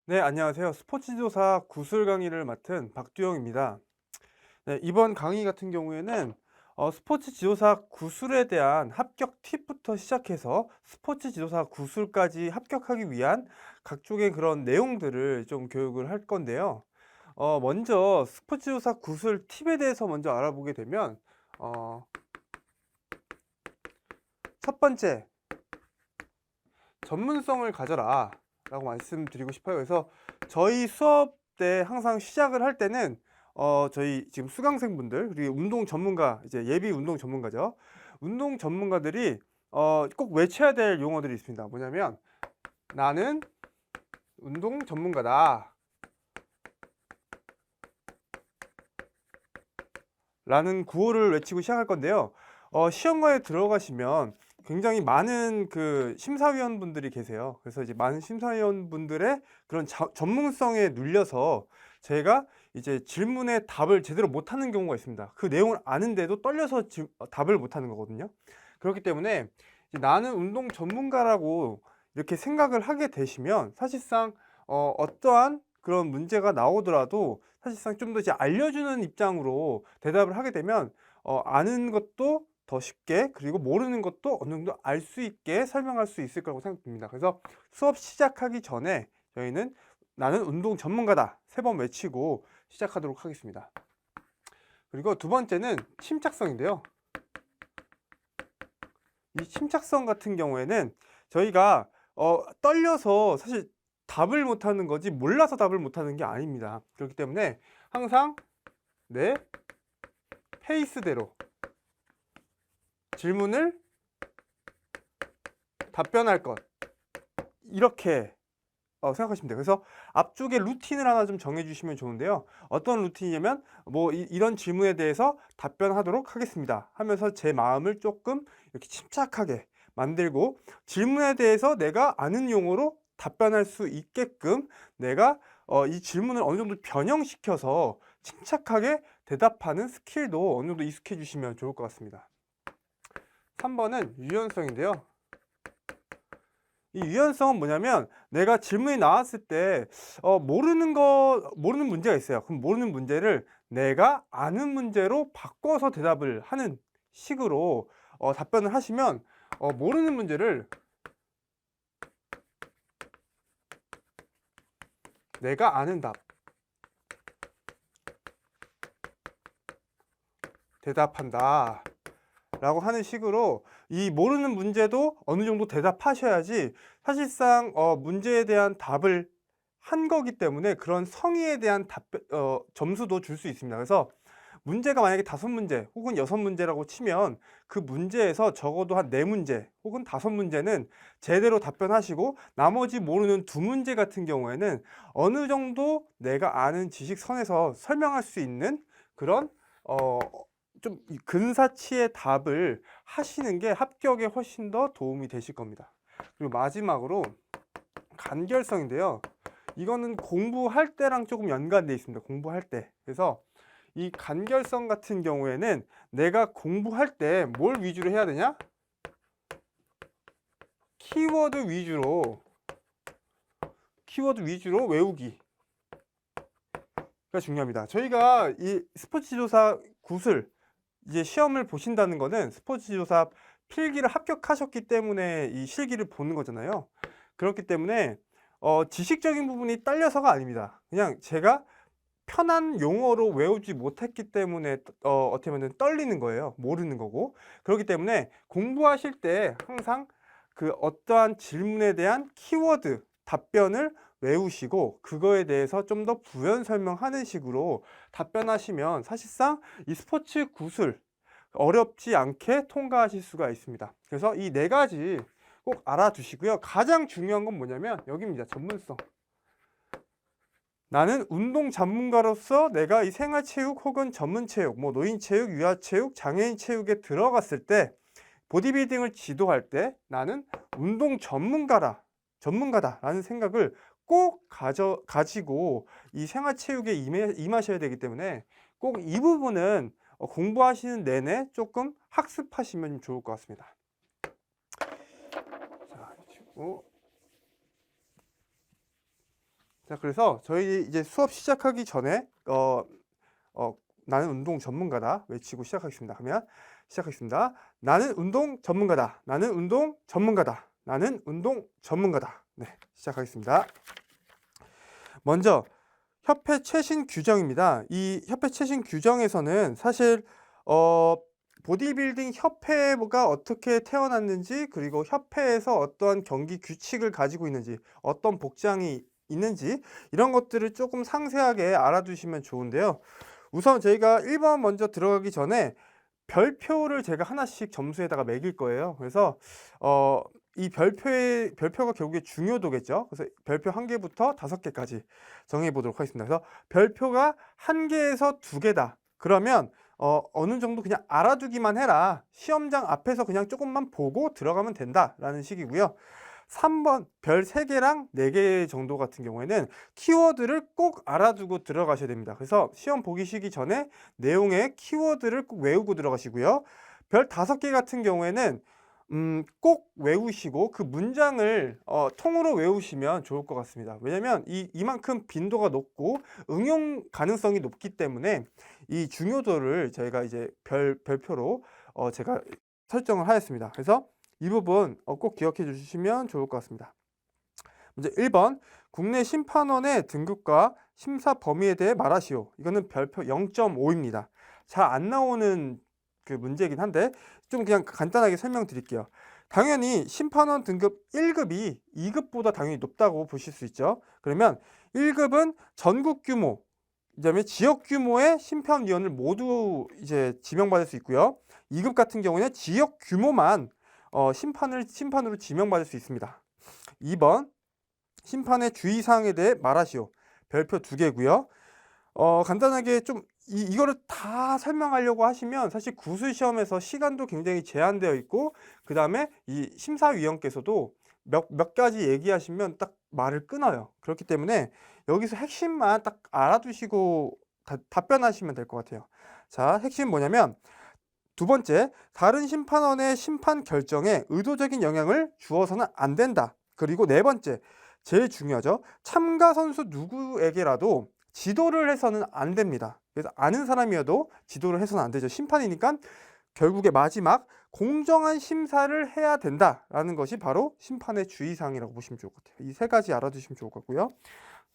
네, 안녕하세요. 스포츠조사 구술 강의를 맡은 박두영입니다. 네, 이번 강의 같은 경우에는 스포츠 지도사 구술에 대한 합격 팁부터 시작해서 스포츠 지도사 구술까지 합격하기 위한 각종의 그런 내용들을 좀 교육을 할 건데요. 먼저 스포츠 지도사 구술 팁에 대해서 먼저 알아보게 되면 어, 첫 번째, 전문성을 가져라 라고 말씀드리고 싶어요. 그래서 저희 수업 때 항상 시작을 할 때는 저희 지금 수강생분들 그리고 운동 전문가, 이제 예비 운동 전문가죠. 운동 전문가들이 꼭 외쳐야 될 용어들이 있습니다. 뭐냐면 나는 운동 전문가다 라는 구호를 외치고 시작할 건데요. 시험관에 들어가시면 굉장히 많은 그 심사위원분들이 계세요. 그래서 이제 많은 심사위원분들의 그런 전문성에 눌려서 제가 이제 질문에 답을 제대로 못하는 경우가 있습니다. 그 내용을 아는데도 떨려서 답을 못하는 거거든요. 그렇기 때문에 이제 나는 운동 전문가라고 이렇게 생각을 하게 되시면 사실상 어떠한 그런 문제가 나오더라도 사실상 좀 더 이제 알려주는 입장으로 대답을 하게 되면 아는 것도 더 쉽게, 그리고 모르는 것도 어느 정도 알 수 있게 설명할 수 있을 거라고 생각됩니다. 그래서 수업 시작하기 전에 저희는 나는 운동 전문가다 3번 외치고 시작하도록 하겠습니다. 그리고 두 번째는 침착성인데요. 이 침착성 같은 경우에는 저희가 떨려서 사실 답을 못하는 거지 몰라서 답을 못하는 게 아닙니다. 그렇기 때문에 항상 내 페이스대로 질문을 답변할 것, 이렇게 생각하시면 돼요. 그래서 앞쪽에 루틴을 하나 좀 정해주시면 좋은데요. 어떤 루틴이냐면 뭐 이런 질문에 대해서 답변하도록 하겠습니다 하면서 제 마음을 조금 이렇게 침착하게 만들고, 질문에 대해서 내가 아는 용어로 답변할 수 있게끔 내가 이 질문을 어느 정도 변형시켜서 침착하게 대답하는 스킬도 어느 정도 익숙해 주시면 좋을 것 같습니다. 3번은 유연성인데요. 이 유연성은 뭐냐면 내가 질문이 나왔을 때 모르는 문제가 있어요. 그럼 모르는 문제를 내가 아는 문제로 바꿔서 대답을 하는 식으로 답변을 하시면 모르는 문제를 내가 아는 답 대답한다 라고 하는 식으로 이 모르는 문제도 어느 정도 대답하셔야지 사실상 문제에 대한 답을 한 거기 때문에 그런 성의에 대한 점수도 줄 수 있습니다. 그래서 문제가 만약에 5문제 혹은 6문제라고 치면 그 문제에서 적어도 한 4문제 혹은 5문제는 제대로 답변하시고 나머지 모르는 2문제 같은 경우에는 어느 정도 내가 아는 지식 선에서 설명할 수 있는 그런 좀 근사치의 답을 하시는 게 합격에 훨씬 더 도움이 되실 겁니다. 그리고 마지막으로 간결성인데요. 이거는 공부할 때랑 조금 연관되어 있습니다. 공부할 때. 그래서 이 간결성 같은 경우에는 내가 공부할 때 뭘 위주로 해야 되냐? 키워드 위주로 외우기가 중요합니다. 저희가 이 스포츠 조사 구술 이제 시험을 보신다는 거는 스포츠 지도사 필기를 합격하셨기 때문에 이 실기를 보는 거잖아요. 그렇기 때문에 지식적인 부분이 딸려서가 아닙니다. 그냥 제가 편한 용어로 외우지 못했기 때문에 어떻게 보면 떨리는 거예요. 모르는 거고. 그렇기 때문에 공부하실 때 항상 그 어떠한 질문에 대한 키워드 답변을 외우시고 그거에 대해서 좀 더 부연 설명하는 식으로 답변하시면 사실상 이 스포츠 구술 어렵지 않게 통과하실 수가 있습니다. 그래서 이 4가지 꼭 알아두시고요. 가장 중요한 건 뭐냐면 여기입니다. 전문성. 나는 운동 전문가로서 내가 이 생활체육 혹은 전문체육, 뭐 노인체육, 유아체육, 장애인 체육에 들어갔을 때 보디빌딩을 지도할 때 나는 운동 전문가다라는 생각을 꼭 가지고 이 생활체육에 임하셔야 되기 때문에 꼭 이 부분은 공부하시는 내내 조금 학습하시면 좋을 것 같습니다. 자, 그리고 자, 그래서 저희 이제 수업 시작하기 전에 나는 운동 전문가다 외치고 시작하겠습니다. 그러면 시작하겠습니다. 나는 운동 전문가다. 나는 운동 전문가다. 나는 운동 전문가다. 네, 시작하겠습니다. 먼저 협회 최신 규정입니다. 이 협회 최신 규정에서는 사실 보디빌딩 협회가 어떻게 태어났는지, 그리고 협회에서 어떠한 경기 규칙을 가지고 있는지, 어떤 복장이 있는지, 이런 것들을 조금 상세하게 알아두시면 좋은데요. 우선 저희가 1번 먼저 들어가기 전에 별표를 제가 하나씩 점수에다가 매길 거예요. 그래서 이 별표가 결국에 중요도겠죠. 그래서 별표 1개부터 5개까지 정해 보도록 하겠습니다. 그래서 별표가 1개에서 2개다. 그러면 어느 정도 그냥 알아두기만 해라. 시험장 앞에서 그냥 조금만 보고 들어가면 된다라는 식이고요. 3번 별 3개랑 4개 정도 같은 경우에는 키워드를 꼭 알아두고 들어가셔야 됩니다. 그래서 시험 보기 시기 전에 내용의 키워드를 꼭 외우고 들어가시고요. 별 5개 같은 경우에는 꼭 외우시고 그 문장을 통으로 외우시면 좋을 것 같습니다. 왜냐면 이만큼 빈도가 높고 응용 가능성이 높기 때문에 이 중요도를 저희가 이제 별표로 제가 설정을 하였습니다. 그래서 이 부분 꼭 기억해 주시면 좋을 것 같습니다. 문제 1번 국내 심판원의 등급과 심사 범위에 대해 말하시오. 이거는 별표 0.5입니다. 잘 안 나오는 그 문제이긴 한데 좀 그냥 간단하게 설명드릴게요. 당연히 심판원 등급 1급이 2급보다 당연히 높다고 보실 수 있죠. 그러면 1급은 전국 규모, 그다음에 지역 규모의 심판위원을 모두 이제 지명받을 수 있고요. 2급 같은 경우는 지역 규모만 심판으로 지명받을 수 있습니다. 2번 심판의 주의사항에 대해 말하시오. 별표 2개고요. 간단하게 좀 이거를 다 설명하려고 하시면 사실 구술시험에서 시간도 굉장히 제한되어 있고, 그 다음에 이 심사위원께서도 몇 가지 얘기하시면 딱 말을 끊어요. 그렇기 때문에 여기서 핵심만 딱 알아두시고 답변하시면 될 것 같아요. 자, 핵심 뭐냐면 2번째, 다른 심판원의 심판 결정에 의도적인 영향을 주어서는 안 된다. 그리고 4번째, 제일 중요하죠. 참가 선수 누구에게라도 지도를 해서는 안 됩니다. 그래서 아는 사람이어도 지도를 해서는 안 되죠. 심판이니까 결국에 마지막 공정한 심사를 해야 된다라는 것이 바로 심판의 주의사항이라고 보시면 좋을 것 같아요. 이 3가지 알아두시면 좋을 것 같고요.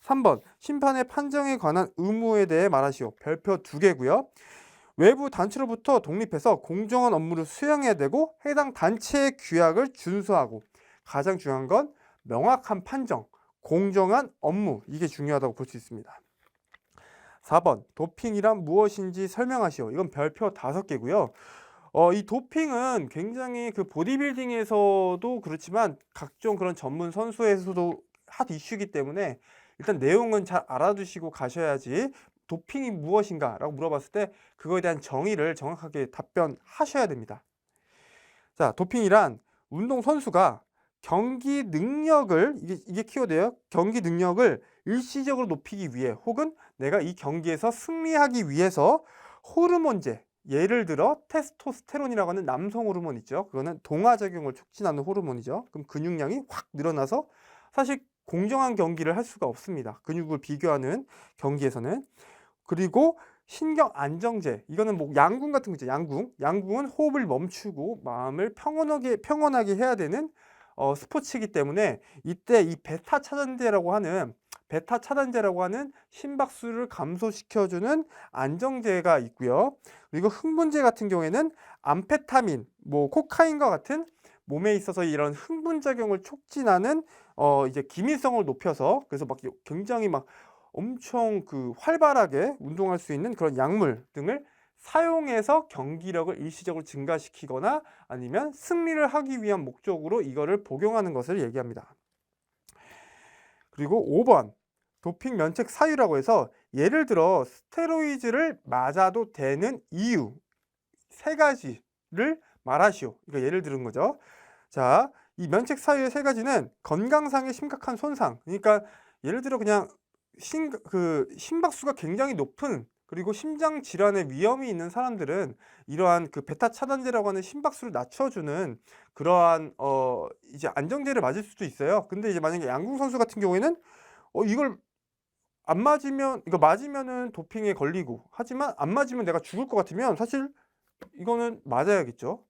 3번, 심판의 판정에 관한 의무에 대해 말하시오. 별표 2개고요. 외부 단체로부터 독립해서 공정한 업무를 수행해야 되고 해당 단체의 규약을 준수하고, 가장 중요한 건 명확한 판정, 공정한 업무, 이게 중요하다고 볼 수 있습니다. 4번 도핑이란 무엇인지 설명하시오. 이건 별표 5개고요. 이 도핑은 굉장히 그 보디빌딩에서도 그렇지만 각종 그런 전문 선수에서도 핫 이슈이기 때문에 일단 내용은 잘 알아두시고 가셔야지 도핑이 무엇인가 라고 물어봤을 때 그거에 대한 정의를 정확하게 답변하셔야 됩니다. 자, 도핑이란 운동선수가 경기 능력을, 이게 키워드예요. 경기 능력을 일시적으로 높이기 위해 혹은 내가 이 경기에서 승리하기 위해서 호르몬제, 예를 들어 테스토스테론이라고 하는 남성 호르몬 있죠. 그거는 동화작용을 촉진하는 호르몬이죠. 그럼 근육량이 확 늘어나서 사실 공정한 경기를 할 수가 없습니다. 근육을 비교하는 경기에서는. 그리고 신경 안정제, 이거는 뭐 양궁 같은 거죠. 양궁은 호흡을 멈추고 마음을 평온하게 해야 되는 스포츠이기 때문에 이때 이 베타 차단제라고 하는 심박수를 감소시켜주는 안정제가 있고요. 그리고 흥분제 같은 경우에는 암페타민, 뭐 코카인과 같은 몸에 있어서 이런 흥분 작용을 촉진하는 이제 기민성을 높여서, 그래서 막 굉장히 막 엄청 그 활발하게 운동할 수 있는 그런 약물 등을 사용해서 경기력을 일시적으로 증가시키거나 아니면 승리를 하기 위한 목적으로 이거를 복용하는 것을 얘기합니다. 그리고 5번 도핑 면책 사유라고 해서 예를 들어 스테로이드를 맞아도 되는 이유 3가지를 말하시오. 이거 예를 들은 거죠. 자, 이 면책 사유의 3가지는 건강상의 심각한 손상, 그러니까 예를 들어 그냥 심박수가 굉장히 높은, 그리고 심장 질환의 위험이 있는 사람들은 이러한 그 베타 차단제라고 하는 심박수를 낮춰주는 그러한 이제 안정제를 맞을 수도 있어요. 근데 이제 만약에 양궁 선수 같은 경우에는 이걸 안 맞으면 이거 맞으면은 도핑에 걸리고 하지만 안 맞으면 내가 죽을 것 같으면 사실 이거는 맞아야겠죠.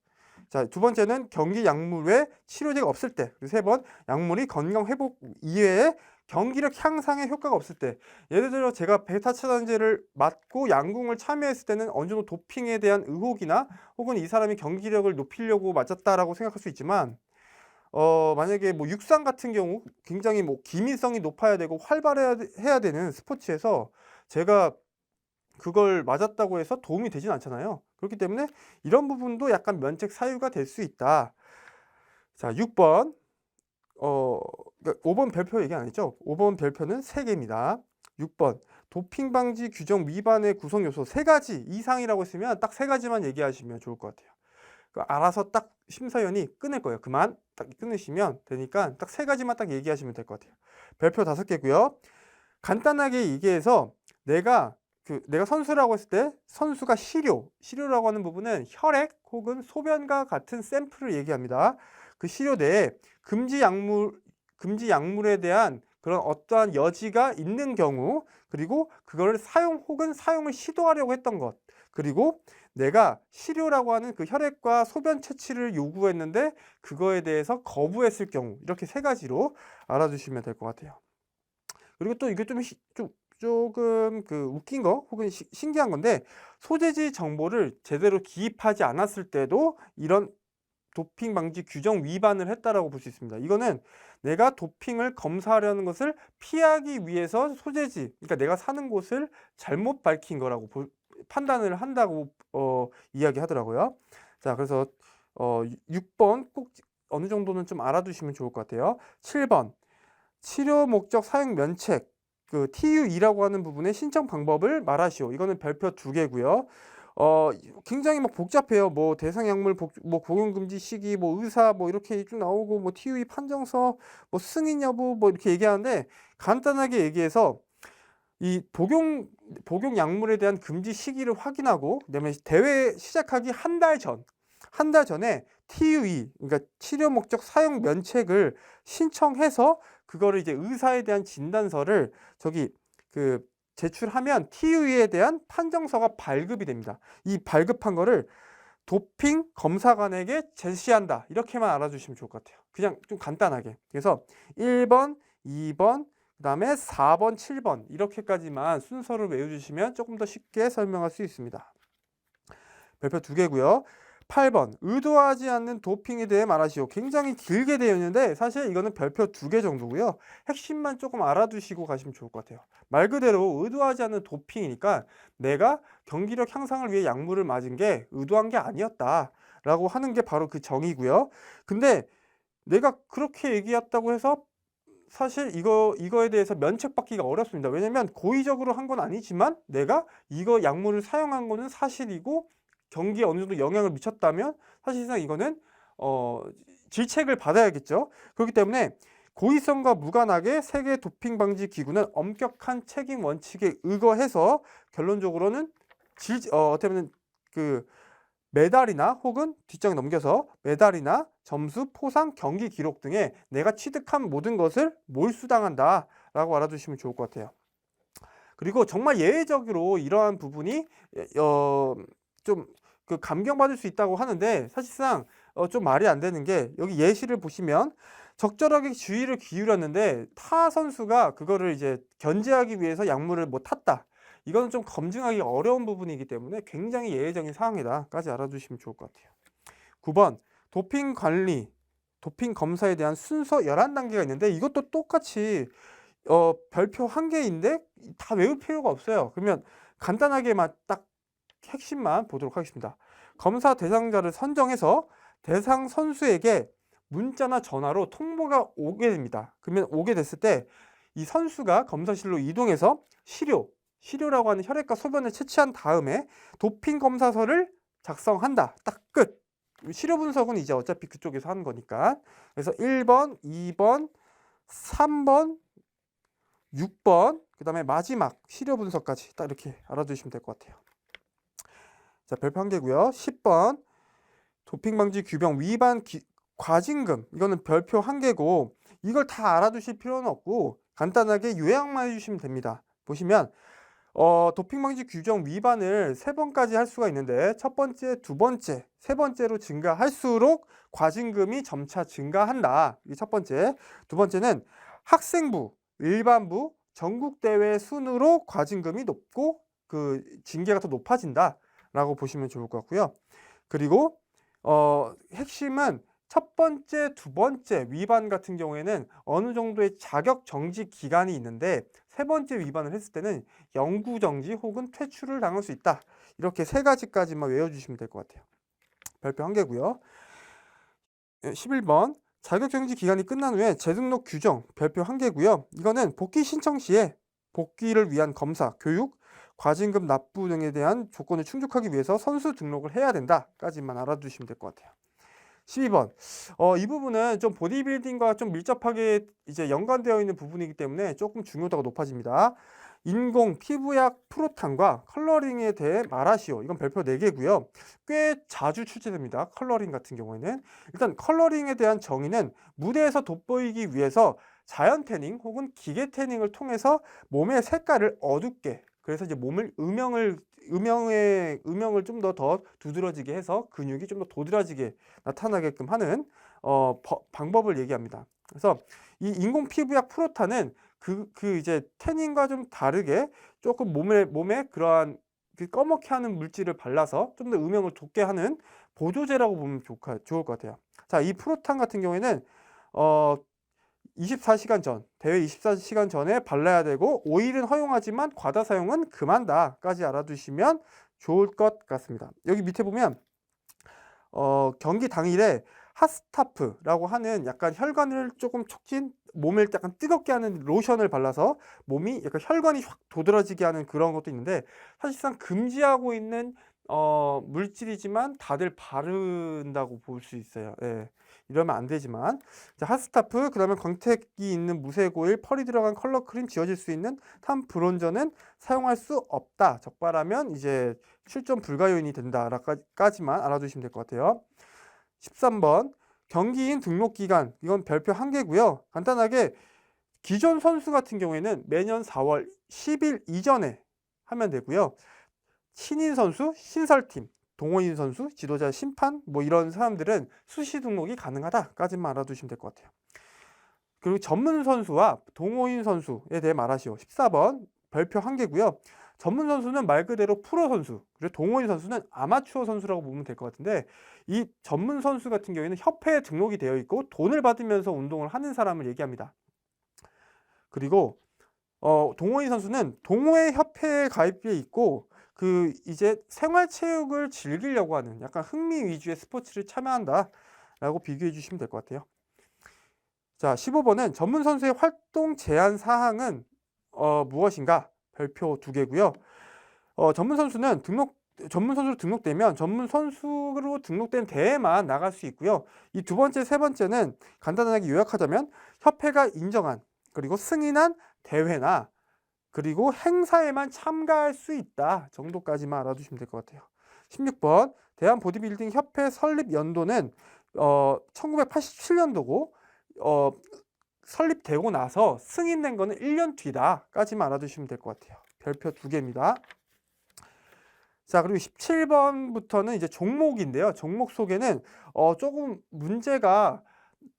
자, 두 번째는 경기 약물 외 치료제가 없을 때. 그리고 세 번, 약물이 건강 회복 이외에 경기력 향상에 효과가 없을 때. 예를 들어 제가 베타차단제를 맞고 양궁을 참여했을 때는 어느 정도 도핑에 대한 의혹이나 혹은 이 사람이 경기력을 높이려고 맞았다라고 생각할 수 있지만 만약에 뭐 육상 같은 경우 굉장히 뭐 기민성이 높아야 되고 활발해야 해야 되는 스포츠에서 제가 그걸 맞았다고 해서 도움이 되진 않잖아요. 그렇기 때문에 이런 부분도 약간 면책 사유가 될 수 있다. 자, 6번. 그러니까 5번 별표 얘기 안 했죠? 5번 별표는 3개입니다. 6번. 도핑 방지 규정 위반의 구성 요소 3가지 이상이라고 했으면 딱 3가지만 얘기하시면 좋을 것 같아요. 알아서 딱 심사위원이 끊을 거예요. 그만 딱 끊으시면 되니까 딱 3가지만 딱 얘기하시면 될 것 같아요. 별표 5개고요. 간단하게 얘기해서 내가 선수라고 했을 때 선수가 시료라고 하는 부분은 혈액 혹은 소변과 같은 샘플을 얘기합니다. 그 시료 내에 금지 약물에 대한 그런 어떠한 여지가 있는 경우, 그리고 그걸 사용 혹은 사용을 시도하려고 했던 것, 그리고 내가 시료라고 하는 그 혈액과 소변 채취를 요구했는데 그거에 대해서 거부했을 경우, 이렇게 3가지로 알아두시면 될 것 같아요. 그리고 또 이게 조금 그 웃긴 거 혹은 신기한 건데, 소재지 정보를 제대로 기입하지 않았을 때도 이런 도핑 방지 규정 위반을 했다라고 볼 수 있습니다. 이거는 내가 도핑을 검사하려는 것을 피하기 위해서 소재지, 그러니까 내가 사는 곳을 잘못 밝힌 거라고 판단을 한다고 이야기하더라고요. 자, 그래서 6번 꼭 어느 정도는 좀 알아두시면 좋을 것 같아요. 7번. 치료 목적 사용 면책, 그 TUE라고 하는 부분의 신청 방법을 말하시오. 이거는 별표 2개고요. 굉장히 막 복잡해요. 뭐 대상 약물 뭐 복용 금지 시기, 뭐 의사 뭐 이렇게 쭉 나오고, 뭐 TUE 판정서, 뭐 승인 여부 뭐 이렇게 얘기하는데, 간단하게 얘기해서 이 복용 약물에 대한 금지 시기를 확인하고, 그다음에 대회 시작하기 한 달 전에 TUE, 그러니까 치료 목적 사용 면책을 신청해서 그거를 이제 의사에 대한 진단서를 제출하면 TUE에 대한 판정서가 발급이 됩니다. 이 발급한 거를 도핑 검사관에게 제시한다. 이렇게만 알아주시면 좋을 것 같아요. 그냥 좀 간단하게. 그래서 1번, 2번, 그 다음에 4번, 7번 이렇게까지만 순서를 외워주시면 조금 더 쉽게 설명할 수 있습니다. 별표 2개고요. 8번, 의도하지 않는 도핑에 대해 말하시오. 굉장히 길게 되어 있는데 사실 이거는 별표 2개 정도고요. 핵심만 조금 알아두시고 가시면 좋을 것 같아요. 말 그대로 의도하지 않는 도핑이니까 내가 경기력 향상을 위해 약물을 맞은 게 의도한 게 아니었다 라고 하는 게 바로 그 정의고요. 근데 내가 그렇게 얘기했다고 해서 사실 이거에 대해서 면책받기가 어렵습니다. 왜냐면 고의적으로 한 건 아니지만 내가 이거 약물을 사용한 거는 사실이고 경기에 어느 정도 영향을 미쳤다면 사실상 이거는 질책을 받아야겠죠. 그렇기 때문에 고의성과 무관하게 세계 도핑 방지 기구는 엄격한 책임 원칙에 의거해서 결론적으로는 어떻게 보면 그 메달이나 혹은 뒷장에 넘겨서 메달이나 점수, 포상, 경기 기록 등에 내가 취득한 모든 것을 몰수당한다 라고 알아두시면 좋을 것 같아요. 그리고 정말 예외적으로 이러한 부분이 좀 그 감경받을 수 있다고 하는데, 사실상 좀 말이 안 되는 게, 여기 예시를 보시면 적절하게 주의를 기울였는데 타 선수가 그거를 이제 견제하기 위해서 약물을 뭐 탔다. 이거는 좀 검증하기 어려운 부분이기 때문에 굉장히 예외적인 상황이다까지 알아두시면 좋을 것 같아요. 9번, 도핑 관리, 도핑 검사에 대한 순서 11단계가 있는데 이것도 똑같이 별표 1개인데 다 외울 필요가 없어요. 그러면 간단하게만 딱 핵심만 보도록 하겠습니다. 검사 대상자를 선정해서 대상 선수에게 문자나 전화로 통보가 오게 됩니다. 그러면 오게 됐을 때 이 선수가 검사실로 이동해서 시료라고 하는 혈액과 소변을 채취한 다음에 도핑 검사서를 작성한다. 딱 끝. 시료 분석은 이제 어차피 그쪽에서 하는 거니까. 그래서 1번, 2번, 3번, 6번, 그 다음에 마지막 시료 분석까지 딱 이렇게 알아두시면 될 것 같아요. 자, 별표 1개고요. 10번, 도핑 방지 규정 위반 과징금. 이거는 별표 1개고 이걸 다 알아두실 필요는 없고 간단하게 요약만 해주시면 됩니다. 보시면 도핑 방지 규정 위반을 3번까지 할 수가 있는데 첫 번째, 두 번째, 세 번째로 증가할수록 과징금이 점차 증가한다. 이게 첫 번째. 두 번째는 학생부, 일반부, 전국대회 순으로 과징금이 높고 그 징계가 더 높아진다라고 보시면 좋을 것 같고요. 그리고 핵심은 첫 번째, 두 번째 위반 같은 경우에는 어느 정도의 자격 정지 기간이 있는데 세 번째 위반을 했을 때는 영구 정지 혹은 퇴출을 당할 수 있다. 이렇게 3가지까지만 외워주시면 될 것 같아요. 별표 1개고요. 11번 자격 정지 기간이 끝난 후에 재등록 규정 별표 1개고요. 이거는 복귀 신청 시에 복귀를 위한 검사, 교육, 과징금 납부 등에 대한 조건을 충족하기 위해서 선수 등록을 해야 된다까지만 알아두시면 될 것 같아요. 12번. 이 부분은 좀 보디빌딩과 좀 밀접하게 이제 연관되어 있는 부분이기 때문에 조금 중요도가 높아집니다. 인공 피부약 프로탄과 컬러링에 대해 말하시오. 이건 별표 4개고요. 꽤 자주 출제됩니다. 컬러링 같은 경우에는. 일단 컬러링에 대한 정의는 무대에서 돋보이기 위해서 자연 태닝 혹은 기계 태닝을 통해서 몸의 색깔을 어둡게, 그래서 이제 몸을 음영을 좀 더 두드러지게 해서 근육이 좀 더 도드라지게 나타나게끔 하는 방법을 얘기합니다. 그래서 이 인공 피부약 프로탄은 이제 태닝과 좀 다르게 조금 몸에 그러한 그 꺼멓게 하는 물질을 발라서 좀 더 음영을 돋게 하는 보조제라고 보면 좋을 것 같아요. 자, 이 프로탄 같은 경우에는 24시간 전, 대회 24시간 전에 발라야 되고 5일은 허용하지만 과다 사용은 금한다까지 알아두시면 좋을 것 같습니다. 여기 밑에 보면 경기 당일에 핫스타프라고 하는 약간 혈관을 조금 촉진, 몸을 약간 뜨겁게 하는 로션을 발라서 몸이 약간 혈관이 확 도드라지게 하는 그런 것도 있는데 사실상 금지하고 있는 물질이지만 다들 바른다고 볼 수 있어요. 예. 이러면 안 되지만 자, 핫스타프, 그다음에 광택이 있는 무색 오일, 펄이 들어간 컬러 크림, 지워질 수 있는 탄 브론저는 사용할 수 없다. 적발하면 이제 출전 불가 요인이 된다까지만 알아두시면 될 것 같아요. 13번 경기인 등록 기간, 이건 별표 1개고요. 간단하게 기존 선수 같은 경우에는 매년 4월 10일 이전에 하면 되고요. 신인 선수, 신설팀, 동호인 선수, 지도자, 심판 뭐 이런 사람들은 수시 등록이 가능하다까지만 알아두시면 될 것 같아요. 그리고 전문 선수와 동호인 선수에 대해 말하시오. 14번 별표 1개고요. 전문 선수는 말 그대로 프로 선수, 그리고 동호인 선수는 아마추어 선수라고 보면 될 것 같은데 이 전문 선수 같은 경우에는 협회에 등록이 되어 있고 돈을 받으면서 운동을 하는 사람을 얘기합니다. 그리고 동호인 선수는 동호회 협회에 가입돼 있고 그 이제 생활체육을 즐기려고 하는 약간 흥미 위주의 스포츠를 참여한다라고 비교해 주시면 될 것 같아요. 자, 15번은 전문 선수의 활동 제한 사항은 무엇인가? 별표 2개고요. 전문 선수는 전문 선수로 등록되면 전문 선수로 등록된 대회만 나갈 수 있고요. 이 두 번째, 세 번째는 간단하게 요약하자면 협회가 인정한 그리고 승인한 대회나 그리고 행사에만 참가할 수 있다 정도까지만 알아두시면 될 것 같아요. 16번 대한보디빌딩 협회 설립 연도는 1987년도고 설립되고 나서 승인된 거는 1년 뒤다까지만 알아두시면 될 것 같아요. 별표 2개입니다. 자, 그리고 17번부터는 이제 종목인데요. 종목 소개는 조금 문제가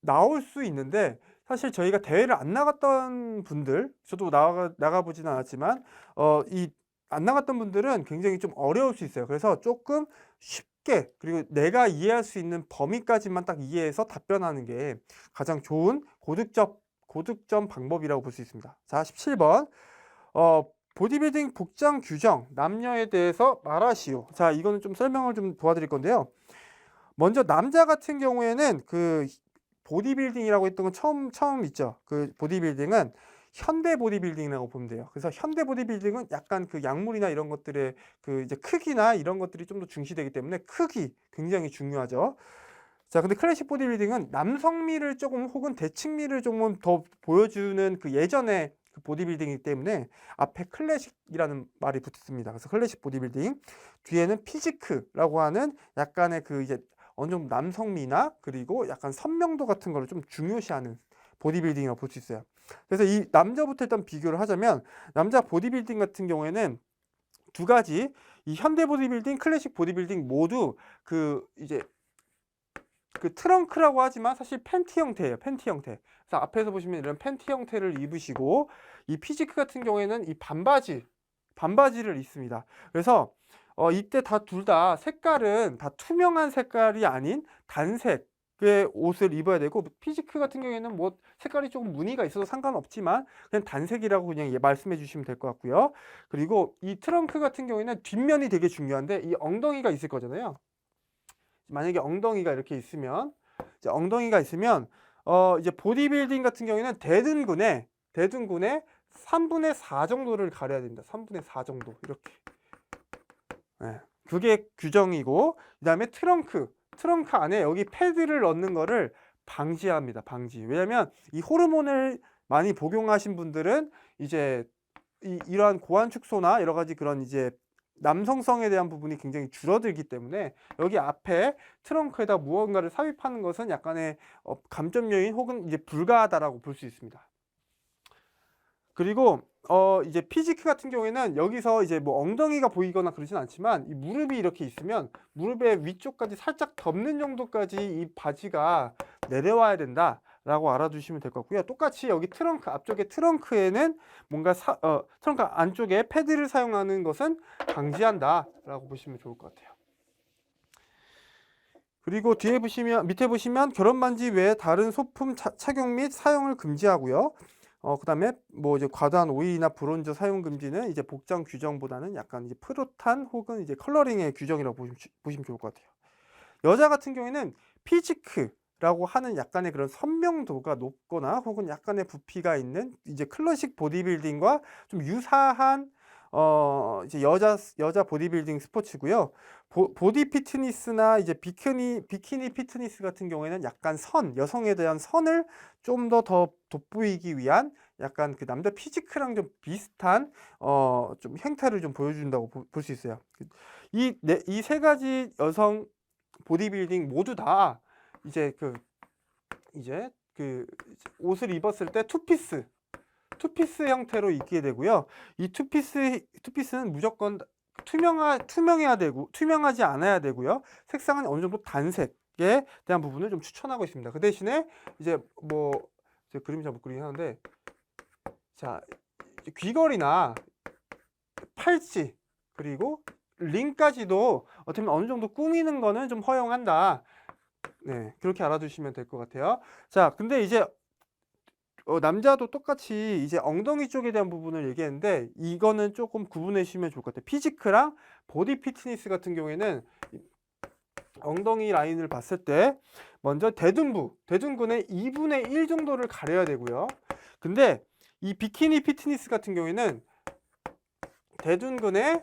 나올 수 있는데 사실 저희가 대회를 안 나갔던 분들, 저도 나가보지는 않았지만 안 나갔던 분들은 굉장히 좀 어려울 수 있어요. 그래서 조금 쉽게 그리고 내가 이해할 수 있는 범위까지만 딱 이해해서 답변하는 게 가장 좋은 고득점 방법이라고 볼 수 있습니다. 자, 17번 보디빌딩 복장 규정 남녀에 대해서 말하시오. 자, 이거는 좀 설명을 좀 도와드릴 건데요. 먼저 남자 같은 경우에는 그 보디빌딩이라고 했던 건 처음 있죠. 그 보디빌딩은 현대 보디빌딩이라고 보면 돼요. 그래서 현대 보디빌딩은 약간 그 약물이나 이런 것들의 그 이제 크기나 이런 것들이 좀 더 중시되기 때문에 크기 굉장히 중요하죠. 자, 근데 클래식 보디빌딩은 남성미를 조금 혹은 대칭미를 조금 더 보여주는 그 예전의 그 보디빌딩이기 때문에 앞에 클래식이라는 말이 붙습니다. 그래서 클래식 보디빌딩, 뒤에는 피지크라고 하는 약간의 그 이제 어느 정도 남성미나 그리고 약간 선명도 같은 거를 좀 중요시하는 보디빌딩이라고 볼 수 있어요. 그래서 이 남자부터 일단 비교를 하자면 남자 보디빌딩 같은 경우에는 두 가지, 이 현대 보디빌딩, 클래식 보디빌딩 모두 그 이제 그 트렁크라고 하지만 사실 팬티 형태예요. 팬티 형태. 그래서 앞에서 보시면 이런 팬티 형태를 입으시고, 이 피지크 같은 경우에는 이 반바지를 입습니다. 그래서 이때 다 둘 다 색깔은 다 투명한 색깔이 아닌 단색의 옷을 입어야 되고, 피지크 같은 경우에는 뭐 색깔이 조금 무늬가 있어도 상관없지만 그냥 단색이라고 그냥 말씀해 주시면 될 것 같고요. 그리고 이 트렁크 같은 경우에는 뒷면이 되게 중요한데, 이 엉덩이가 있을 거잖아요. 만약에 엉덩이가 이렇게 있으면, 이제 엉덩이가 있으면 이제 보디빌딩 같은 경우에는 대둔근의 3분의 4 정도를 가려야 됩니다. 3분의 4 정도 이렇게. 네, 그게 규정이고, 그다음에 트렁크 안에 여기 패드를 넣는 거를 방지합니다. 방지. 왜냐면 이 호르몬을 많이 복용하신 분들은 이제 이러한 고환 축소나 여러 가지 그런 이제 남성성에 대한 부분이 굉장히 줄어들기 때문에 여기 앞에 트렁크에다 무언가를 삽입하는 것은 약간의 감점 요인 혹은 이제 불가하다라고 볼 수 있습니다. 그리고 이제 피지크 같은 경우에는 여기서 이제 뭐 엉덩이가 보이거나 그러진 않지만, 이 무릎이 이렇게 있으면 무릎의 위쪽까지 살짝 덮는 정도까지 이 바지가 내려와야 된다 라고 알아두시면 될 것 같고요. 똑같이 여기 트렁크 앞쪽에 트렁크에는 뭔가 트렁크 안쪽에 패드를 사용하는 것은 방지한다 라고 보시면 좋을 것 같아요. 그리고 밑에 보시면 결혼 반지 외에 다른 소품 착용 및 사용을 금지하고요. 그다음에 뭐 이제 과다한 오일이나 브론즈 사용 금지는 이제 복장 규정보다는 약간 이제 프로탄 혹은 이제 컬러링의 규정이라고 보시면 좋을 것 같아요. 여자 같은 경우에는 피지크라고 하는 약간의 그런 선명도가 높거나 혹은 약간의 부피가 있는 이제 클래식 보디빌딩과 좀 유사한 이제 여자 보디빌딩 스포츠고요. 보디 피트니스나 이제 비키니 피트니스 같은 경우에는 약간 여성에 대한 선을 좀 더 돋보이기 위한 약간 그 남자 피지크랑 좀 비슷한 좀 행태를 좀 보여준다고 볼 수 있어요. 이 세 가지 여성 보디빌딩 모두 다 이제 옷을 입었을 때 투피스 형태로 입게 되고요. 이 투피스는 무조건 투명하지 않아야 되고요. 색상은 어느 정도 단색에 대한 부분을 좀 추천하고 있습니다. 그 대신에 이제 뭐 제가 그림이 잘 못 그리긴 하는데, 자, 귀걸이나 팔찌 그리고 링까지도 어떻게 보면 어느 정도 꾸미는 거는 좀 허용한다. 네, 그렇게 알아두시면 될 것 같아요. 자, 근데 이제 남자도 똑같이 이제 엉덩이 쪽에 대한 부분을 얘기했는데, 이거는 조금 구분해 주시면 좋을 것 같아요. 피지크랑 보디 피트니스 같은 경우에는 엉덩이 라인을 봤을 때 먼저 대둔근의 2분의 1 정도를 가려야 되고요. 근데 이 비키니 피트니스 같은 경우에는 대둔근의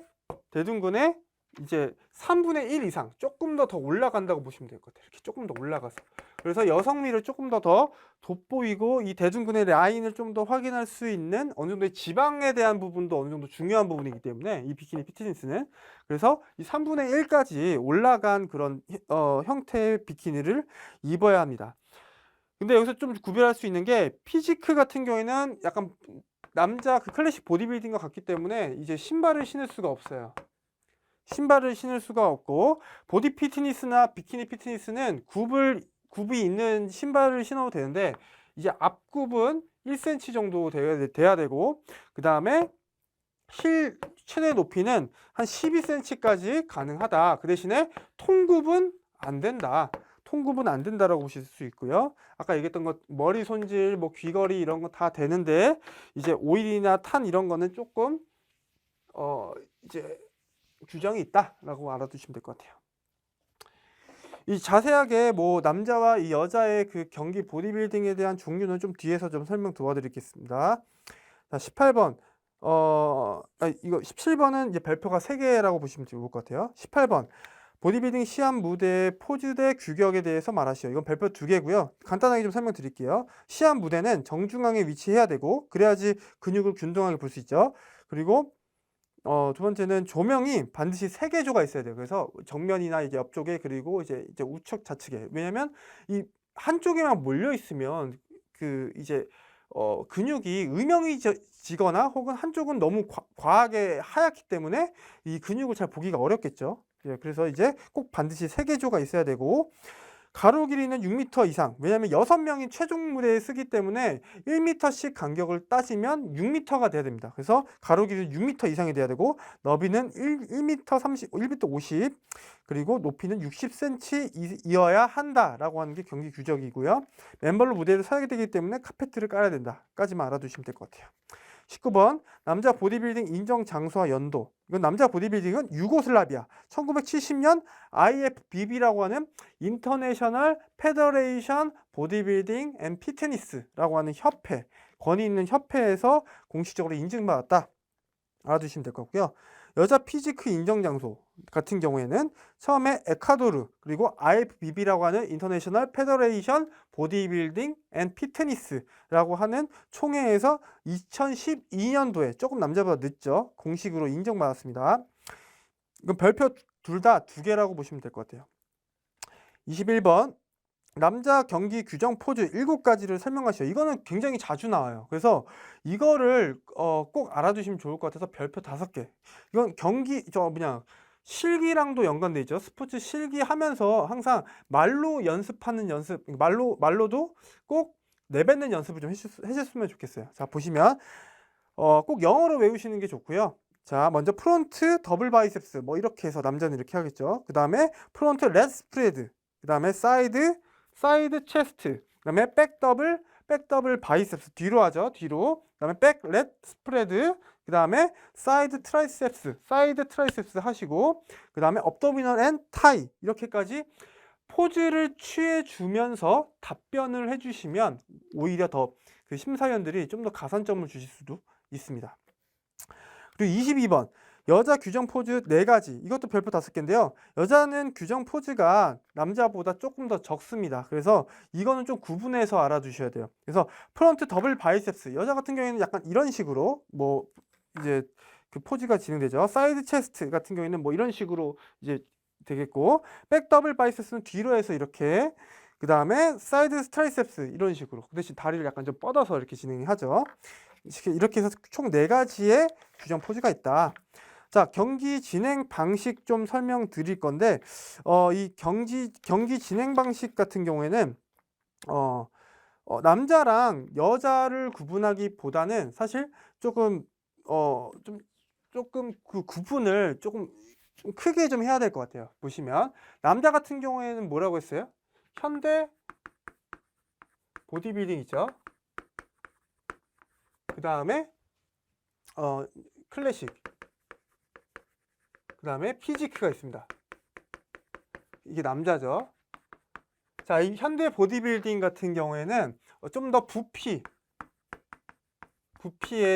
이제 3분의 1 이상 조금 더 올라간다고 보시면 될 것 같아요. 이렇게 조금 더 올라가서. 그래서 여성미를 조금 더 돋보이고 이 대둔근의 라인을 좀 더 확인할 수 있는 어느 정도의 지방에 대한 부분도 어느 정도 중요한 부분이기 때문에 이 비키니 피트니스는, 그래서 이 3분의 1까지 올라간 그런 형태의 비키니를 입어야 합니다. 근데 여기서 좀 구별할 수 있는 게, 피지크 같은 경우에는 약간 남자 그 클래식 보디빌딩과 같기 때문에 이제 신발을 신을 수가 없어요. 신발을 신을 수가 없고, 보디 피트니스나 비키니 피트니스는 굽이 있는 신발을 신어도 되는데, 이제 앞굽은 1cm 정도 돼야 되고, 그 다음에 힐 최대 높이는 한 12cm까지 가능하다. 그 대신에 통굽은 안 된다. 통굽은 안 된다라고 보실 수 있고요. 아까 얘기했던 것 머리 손질, 뭐 귀걸이 이런 거 다 되는데, 이제 오일이나 탄 이런 거는 조금 이제 규정이 있다라고 알아두시면 될 것 같아요. 이 자세하게 뭐 남자와 이 여자의 그 경기 보디빌딩에 대한 종류는 좀 뒤에서 좀 설명 도와드리겠습니다. 자, 18번. 이거 17번은 이제 별표가 3개라고 보시면 좋을 것 같아요. 18번. 보디빌딩 시합 무대의 포즈대 규격에 대해서 말하시오. 이건 별표 2개고요. 간단하게 좀 설명드릴게요. 시합 무대는 정중앙에 위치해야 되고, 그래야지 근육을 균등하게 볼 수 있죠. 그리고 두 번째는 조명이 반드시 3개조가 있어야 돼요. 그래서 정면이나 이제 옆쪽에, 그리고 이제 우측 좌측에. 왜냐면 이 한쪽에만 몰려 있으면 그 이제 근육이 음영이지거나 혹은 한쪽은 너무 과하게 하얗기 때문에 이 근육을 잘 보기가 어렵겠죠. 예, 그래서 이제 꼭 반드시 세개조가 있어야 되고, 가로 길이는 6m 이상. 왜냐하면 6명이 최종 무대에 쓰기 때문에 1m씩 간격을 따지면 6m가 돼야 됩니다. 그래서 가로 길이는 6m 이상이 돼야 되고, 너비는 1m 30, 1m 50, 그리고 높이는 60cm이어야 한다라고 하는 게 경기 규정이고요. 맨발로 무대를 서게 되기 때문에 카페트를 깔아야 된다까지만 알아두시면 될 것 같아요. 19번 남자 보디빌딩 인정 장소와 연도. 이건 남자 보디빌딩은 유고슬라비아 1970년 IFBB라고 하는 인터내셔널 페더레이션 보디빌딩 앤 피트니스라고 하는 협회, 권위 있는 협회에서 공식적으로 인증받았다. 알아두시면 될 것 같고요. 여자 피지크 인정 장소 같은 경우에는 처음에 에콰도르, 그리고 IFBB라고 하는 인터내셔널 페더레이션 보디빌딩 앤 피트니스라고 하는 총회에서 2012년도에 조금 남자보다 늦죠. 공식으로 인정받았습니다. 이건 별표 둘 다 2개라고 보시면 될 것 같아요. 21번 남자 경기 규정 포즈 7가지를 설명하시죠. 이거는 굉장히 자주 나와요. 그래서 이거를 꼭 알아두시면 좋을 것 같아서 별표 5개. 이건 경기 실기랑도 연관돼 있죠. 스포츠 실기 하면서 항상 말로 연습하는 연습, 말로도 꼭 내뱉는 연습을 좀 해주셨으면 좋겠어요. 자, 보시면 꼭 영어로 외우시는 게 좋고요. 자, 먼저 프론트 더블 바이셉스, 뭐 이렇게 해서 남자는 이렇게 하겠죠. 그 다음에 프론트 렛 스프레드, 그 다음에 사이드 체스트, 그 다음에 백 더블 바이셉스, 뒤로 하죠. 뒤로. 그 다음에 백 렛 스프레드, 그 다음에 사이드 트라이셉스 하시고, 그 다음에 업도미널 앤 타이, 이렇게까지 포즈를 취해주면서 답변을 해주시면 오히려 더 그 심사위원들이 좀 더 가산점을 주실 수도 있습니다. 그리고 22번 여자 규정 포즈 4가지, 이것도 별표 5개인데요. 여자는 규정 포즈가 남자보다 조금 더 적습니다. 그래서 이거는 좀 구분해서 알아두셔야 돼요. 그래서 프론트 더블 바이셉스, 여자 같은 경우에는 약간 이런 식으로 뭐 이제 그 포즈가 진행되죠. 사이드 체스트 같은 경우에는 뭐 이런 식으로 이제 되겠고, 백 더블 바이셉스는 뒤로 해서 이렇게, 그 다음에 사이드 트라이셉스 이런 식으로, 그 대신 다리를 약간 좀 뻗어서 이렇게 진행하죠. 이렇게 해서 총 4가지의 규정 포즈가 있다. 자, 경기 진행 방식 좀 설명드릴 건데, 이 경기 진행 방식 같은 경우에는 남자랑 여자를 구분하기보다는 사실 조금 그 구분을 좀 크게 좀 해야 될 것 같아요. 보시면 남자 같은 경우에는 뭐라고 했어요? 현대 보디빌딩 있죠. 그 다음에 클래식, 그 다음에 피지크가 있습니다. 이게 남자죠. 자, 이 현대 보디빌딩 같은 경우에는 좀 더 부피에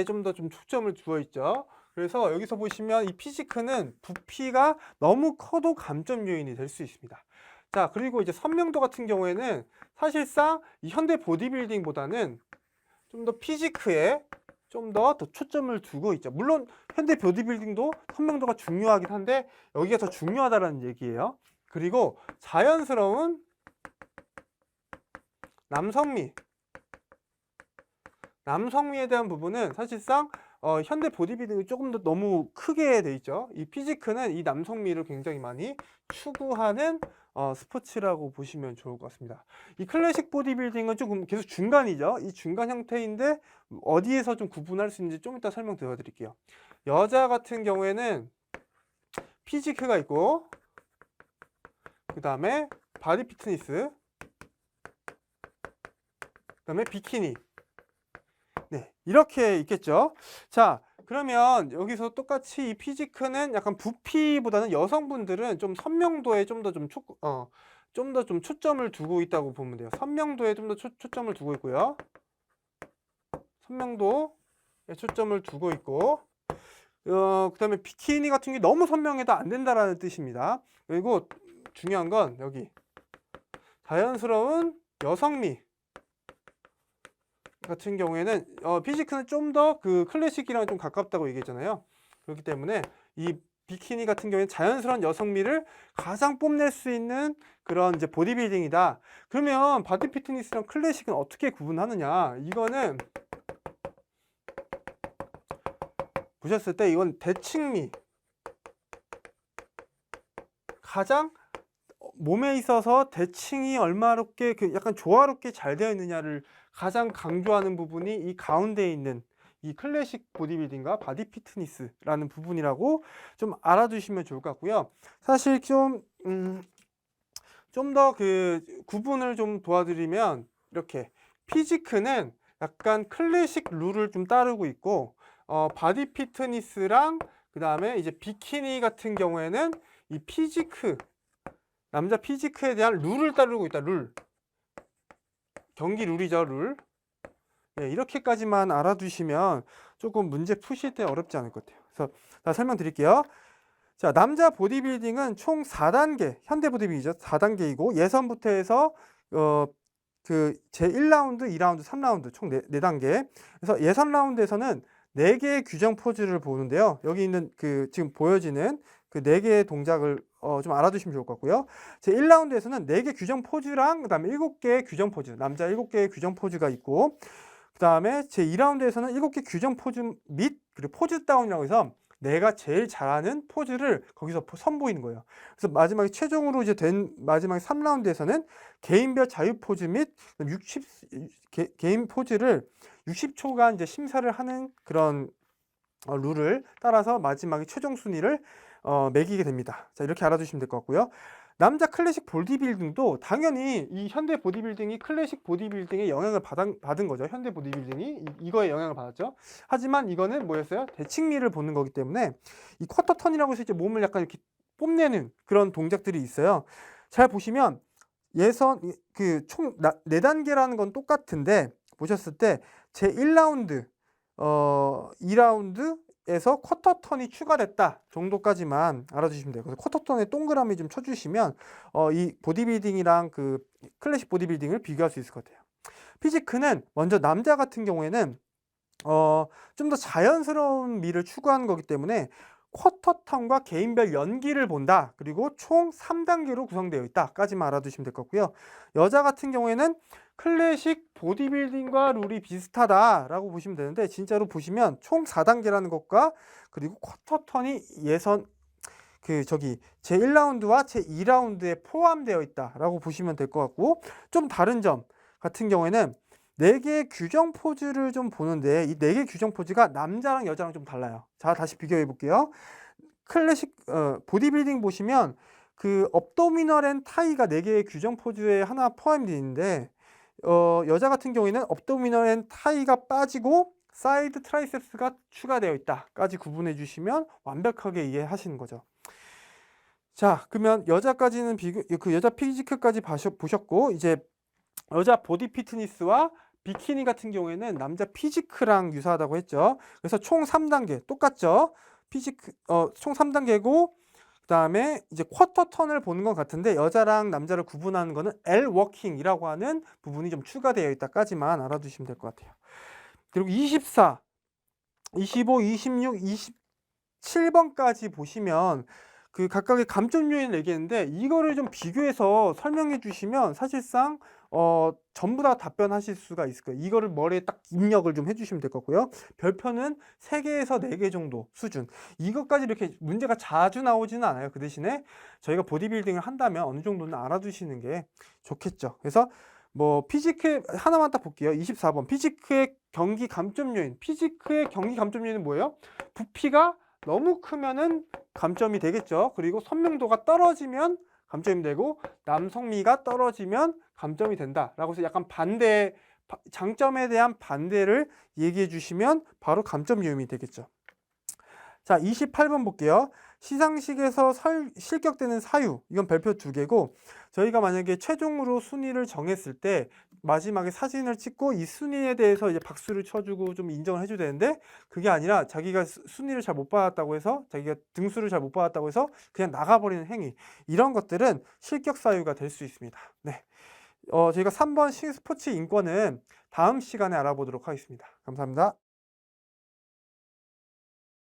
좀 더 초점을 두어 있죠. 그래서 여기서 보시면 이 피지크는 부피가 너무 커도 감점 요인이 될 수 있습니다. 자, 그리고 이제 선명도 같은 경우에는 사실상 이 현대 보디빌딩보다는 좀 더 피지크에 좀 더 초점을 두고 있죠. 물론 현대 보디빌딩도 선명도가 중요하긴 한데 여기가 더 중요하다는 얘기예요. 그리고 자연스러운 남성미에 대한 부분은 사실상 현대 보디빌딩이 조금 더 너무 크게 돼 있죠. 이 피지크는 이 남성미를 굉장히 많이 추구하는 스포츠라고 보시면 좋을 것 같습니다. 이 클래식 보디빌딩은 조금 계속 중간이죠. 이 중간 형태인데 어디에서 좀 구분할 수 있는지 좀 이따 설명드려 드릴게요. 여자 같은 경우에는 피지크가 있고, 그 다음에 바디 피트니스, 그 다음에 비키니, 네, 이렇게 있겠죠. 자, 그러면 여기서 똑같이 이 피지크는 약간 부피보다는 여성분들은 좀 선명도에 좀 더 초점을 두고 있다고 보면 돼요. 선명도에 좀 더 초점을 두고 있고요. 선명도에 초점을 두고 있고, 그 다음에 비키니 같은 게 너무 선명해도 안 된다라는 뜻입니다. 그리고 중요한 건 여기 자연스러운 여성미 같은 경우에는 피지크는 좀 더 그 클래식이랑 좀 가깝다고 얘기했잖아요. 그렇기 때문에 이 비키니 같은 경우에는 자연스러운 여성미를 가장 뽐낼 수 있는 그런 이제 보디빌딩이다. 그러면 바디 피트니스랑 클래식은 어떻게 구분하느냐? 이거는 보셨을 때 이건 대칭미, 가장 몸에 있어서 대칭이 얼마롭게 약간 조화롭게 잘 되어 있느냐를 가장 강조하는 부분이 이 가운데에 있는 이 클래식 보디빌딩과 바디 피트니스라는 부분이라고 좀 알아두시면 좋을 것 같고요. 사실 좀 더 그 구분을 좀 도와드리면 이렇게 피지크는 약간 클래식 룰을 좀 따르고 있고 바디 피트니스랑 그 다음에 이제 비키니 같은 경우에는 이 피지크, 남자 피지크에 대한 룰을 따르고 있다. 룰. 경기 룰이죠, 룰. 네, 이렇게까지만 알아두시면 조금 문제 푸실 때 어렵지 않을 것 같아요. 그래서 다 설명드릴게요. 자, 남자 보디빌딩은 총 4단계, 현대 보디빌딩이죠. 4단계이고 예선부터 해서 그 제1라운드, 2라운드, 3라운드 총 4단계. 그래서 예선 라운드에서는 4개의 규정 포즈를 보는데요. 여기 있는 그 지금 보여지는 그 4개의 동작을 좀 알아두시면 좋을 것 같고요. 제1라운드에서는 4개 규정 포즈랑 그다음에 7개의 규정 포즈, 남자 7개의 규정 포즈가 있고 그다음에 제2라운드에서는 7개 규정 포즈 및 그리고 포즈 다운이라고 해서 내가 제일 잘하는 포즈를 거기서 선보이는 거예요. 그래서 마지막에 최종으로 이제 된 마지막 3라운드에서는 개인별 자유 포즈 및 개인 포즈를 60초간 이제 심사를 하는 그런 룰을 따라서 마지막에 최종 순위를 매기게 됩니다. 자, 이렇게 알아두시면 될 것 같고요. 남자 클래식 보디빌딩도 당연히 이 현대 보디빌딩이 클래식 보디빌딩에 영향을 받은 거죠. 현대 보디빌딩이 이거에 영향을 받았죠. 하지만 이거는 뭐였어요? 대칭미를 보는 거기 때문에 이 쿼터 턴이라고 해서 이제 몸을 약간 이렇게 뽐내는 그런 동작들이 있어요. 잘 보시면 예선 그 총 4단계라는 건 똑같은데 보셨을 때 제1라운드 2라운드에서 쿼터 턴이 추가됐다 정도까지만 알아주시면 돼요. 그래서 쿼터 턴에 동그라미 좀 쳐주시면 이 보디빌딩이랑 그 클래식 보디빌딩을 비교할 수 있을 것 같아요. 피지크는 먼저 남자 같은 경우에는 좀 더 자연스러운 미를 추구하는 거기 때문에 쿼터 턴과 개인별 연기를 본다. 그리고 총 3단계로 구성되어 있다까지만 알아두시면 될 것 같고요. 여자 같은 경우에는 클래식 보디빌딩과 룰이 비슷하다라고 보시면 되는데 진짜로 보시면 총 4단계라는 것과 그리고 쿼터 턴이 예선 제1라운드와 제2라운드에 포함되어 있다라고 보시면 될 것 같고 좀 다른 점 같은 경우에는 4개의 규정 포즈를 좀 보는데 이 4개의 규정 포즈가 남자랑 여자랑 좀 달라요. 자, 다시 비교해 볼게요. 클래식 보디빌딩 보시면 그 업도미널 앤 타이가 4개의 규정 포즈에 하나 포함되어 있는데 여자 같은 경우에는 업도미널 앤 타이가 빠지고 사이드 트라이셉스가 추가되어 있다까지 구분해 주시면 완벽하게 이해하시는 거죠. 자, 그러면 여자까지는 그 여자 피지크까지 보셨고 이제 여자 보디 피트니스와 비키니 같은 경우에는 남자 피지크랑 유사하다고 했죠. 그래서 총 3단계 똑같죠. 피지크 총 3단계고 그다음에 이제 쿼터 턴을 보는 것 같은데 여자랑 남자를 구분하는 거는 L 워킹이라고 하는 부분이 좀 추가되어 있다까지만 알아두시면 될 것 같아요. 그리고 24, 25, 26, 27번까지 보시면 그 각각의 감점 요인을 얘기했는데 이거를 좀 비교해서 설명해 주시면 사실상 전부 다 답변하실 수가 있을 거예요. 이거를 머리에 딱 입력을 좀 해주시면 될 것 같고요. 별표는 3개에서 4개 정도 수준. 이것까지 이렇게 문제가 자주 나오지는 않아요. 그 대신에 저희가 보디빌딩을 한다면 어느 정도는 알아두시는 게 좋겠죠. 그래서 뭐 피지크 하나만 딱 볼게요. 24번 피지크의 경기 감점 요인. 피지크의 경기 감점 요인은 뭐예요? 부피가 너무 크면은 감점이 되겠죠. 그리고 선명도가 떨어지면 감점이 되고 남성미가 떨어지면 감점이 된다라고 해서 약간 반대 장점에 대한 반대를 얘기해 주시면 바로 감점 요인이 되겠죠. 자, 28번 볼게요. 시상식에서 실격되는 사유. 이건 별표 2개고 저희가 만약에 최종으로 순위를 정했을 때 마지막에 사진을 찍고 이 순위에 대해서 이제 박수를 쳐주고 좀 인정을 해줘야 되는데 그게 아니라 자기가 순위를 잘 못 받았다고 해서 자기가 등수를 잘 못 받았다고 해서 그냥 나가버리는 행위. 이런 것들은 실격 사유가 될 수 있습니다. 네. 저희가 3번 스포츠 인권은 다음 시간에 알아보도록 하겠습니다. 감사합니다.